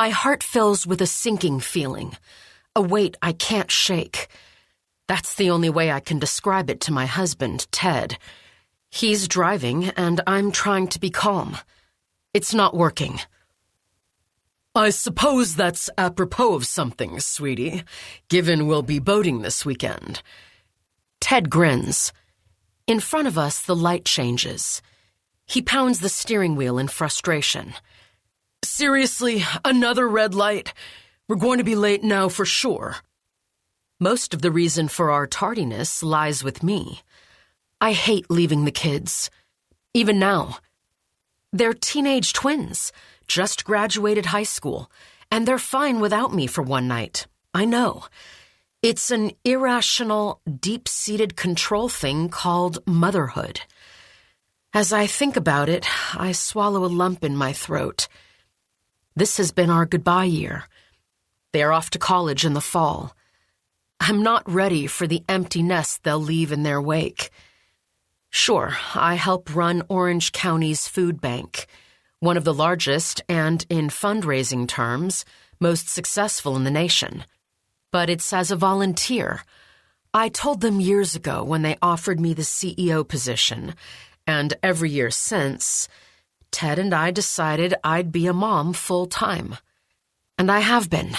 My heart fills with a sinking feeling, a weight I can't shake. That's the only way I can describe it to my husband, Ted. He's driving, and I'm trying to be calm. It's not working. I suppose that's apropos of something, sweetie, given we'll be boating this weekend. Ted grins. In front of us, the light changes. He pounds the steering wheel in frustration. Seriously, another red light? We're going to be late now for sure. Most of the reason for our tardiness lies with me. I hate leaving the kids. Even now. They're teenage twins, just graduated high school, and they're fine without me for one night. I know. It's an irrational, deep-seated control thing called motherhood. As I think about it, I swallow a lump in my throat. This has been our goodbye year. They're off to college in the fall. I'm not ready for the empty nest they'll leave in their wake. Sure, I help run Orange County's food bank, one of the largest and, in fundraising terms, most successful in the nation. But it's as a volunteer. I told them years ago when they offered me the CEO position, and every year since, Ted and I decided I'd be a mom full-time. And I have been.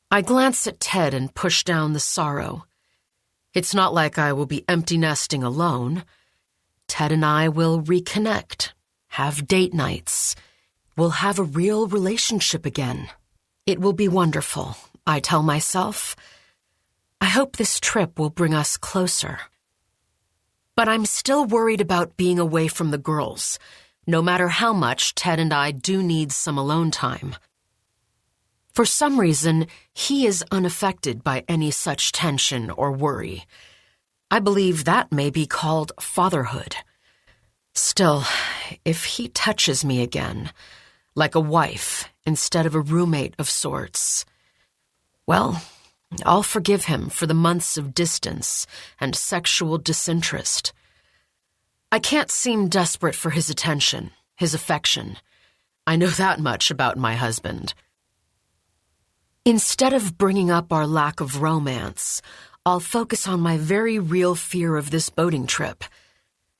I glance at Ted and push down the sorrow. It's not like I will be empty nesting alone. Ted and I will reconnect, have date nights. We'll have a real relationship again. It will be wonderful, I tell myself. I hope this trip will bring us closer. But I'm still worried about being away from the girls, no matter how much Ted and I do need some alone time. For some reason, he is unaffected by any such tension or worry. I believe that may be called fatherhood. Still, if he touches me again, like a wife instead of a roommate of sorts, well, I'll forgive him for the months of distance and sexual disinterest. I can't seem desperate for his attention, his affection. I know that much about my husband. Instead of bringing up our lack of romance, I'll focus on my very real fear of this boating trip.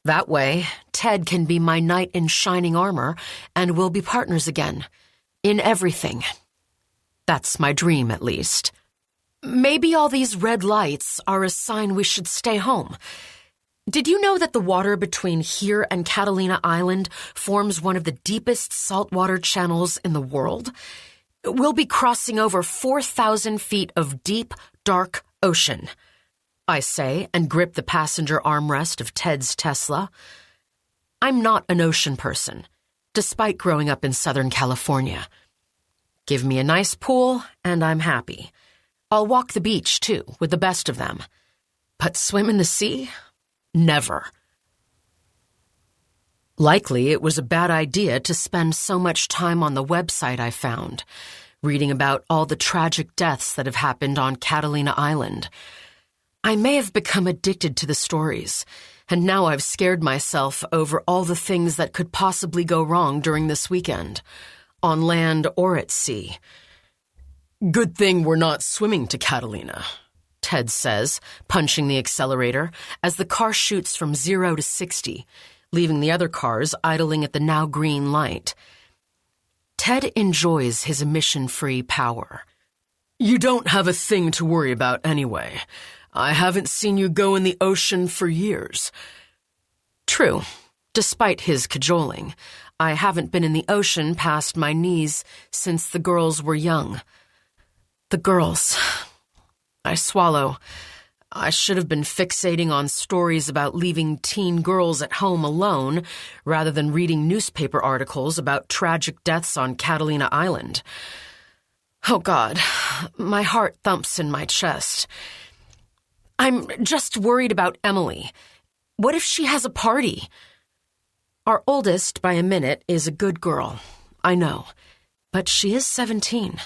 That way, Ted can be my knight in shining armor, and we'll be partners again. In everything. That's my dream, at least. Maybe all these red lights are a sign we should stay home. Did you know that the water between here and Catalina Island forms one of the deepest saltwater channels in the world? We'll be crossing over 4,000 feet of deep, dark ocean, I say, and grip the passenger armrest of Ted's Tesla. I'm not an ocean person, despite growing up in Southern California. Give me a nice pool, and I'm happy. I'll walk the beach, too, with the best of them. But swim in the sea? Never. Likely, it was a bad idea to spend so much time on the website I found, reading about all the tragic deaths that have happened on Catalina Island. I may have become addicted to the stories, and now I've scared myself over all the things that could possibly go wrong during this weekend, on land or at sea. Good thing we're not swimming to Catalina, Ted says, punching the accelerator as the car shoots from 0 to 60, leaving the other cars idling at the now green light. Ted enjoys his emission-free power. You don't have a thing to worry about anyway. I haven't seen you go in the ocean for years. True. Despite his cajoling, I haven't been in the ocean past my knees since the girls were young. The girls. I swallow. I should have been fixating on stories about leaving teen girls at home alone rather than reading newspaper articles about tragic deaths on Catalina Island. Oh, God, my heart thumps in my chest. I'm just worried about Emily. What if she has a party? Our oldest, by a minute, is a good girl. I know. But she is 17.